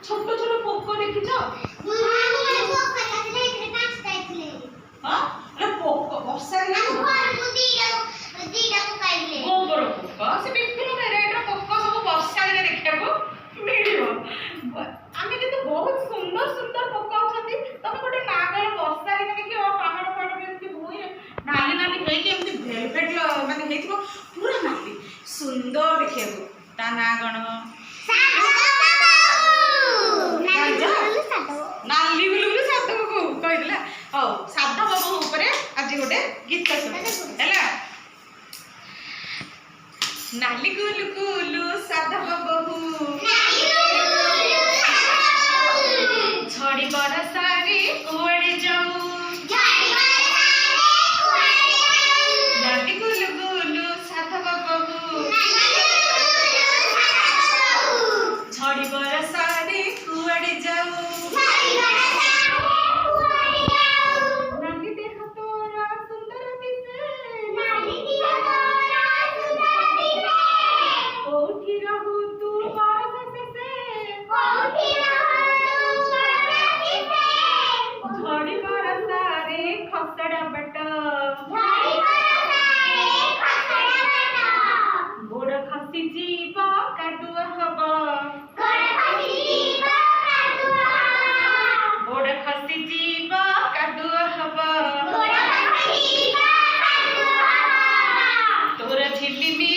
ছোট ছোট পোক দেখিছ? হ্যাঁ পোক ବର୍ଷା ଦିନେ ଗୋବର ପୋକ ସେ ବିଭିନ୍ନ ଭେରାଇଟିର ପୋକ ସବୁ ବର୍ଷା ଦିନେ ଦେଖିବାକୁ ମିଳିବ। ଆମେ କିନ୍ତୁ ବହୁତ ସୁନ୍ଦର ସୁନ୍ଦର ପୋକ ଅଛନ୍ତି। ତମେ ଗୋଟେ ନା କହିଲ ବର୍ଷା ଦିନେ ଦେଖିବ ପାହାଡ ପାହାଡ ଏମିତି ଭୂଇଁରେ ନାଲି ନାଲି ହେଇକି ଏମିତି ଭେଲଭେଟ ମାନେ ହେଇଥିବ ପୁରା ନାଲି ସୁନ୍ଦର ଦେଖିବାକୁ। ତା ନାଁ କଣ? ନାଲି ବୁଲବୁଲି ସାଧବ ବୋହୂ କହିଥିଲା। ହଉ ସାଧବ ବୋହୂ ଉପରେ ଆଜି ଗୋଟେ ଗୀତ ଶୁଣ ହେଲା। ନାଲି ଗୁଲୁ ଗୁଲୁ ସାଧବ ବୋହୂ ଝଡ଼ି ବରଷାରେ କୁଆଡ଼େ ଯାଉ। ନାଲି ଗୁଲୁ ଗୁଲୁ ସାଧବ ବୋହୂ ଝଡ଼ି ବରଷାରେ କୁଆଡ଼େ ଯାଉ। ନାଲି ଦେହ ତୋର ସୁନ୍ଦର ଦିଶେ କୋଉଠି ରହୁ ତୁ ବରଷ ଶେଷେ ଝଡ଼ି ବରଷାରେ ଖସଡ଼ା ବାଟ ଗୋଡ଼ ଖସି ଯିବ କାଦୁଅ ହବ। ଗୋଡ଼ ଖସି ଯିବ କାଦୁଅ ହବ। ତୋର ଝିଲିମି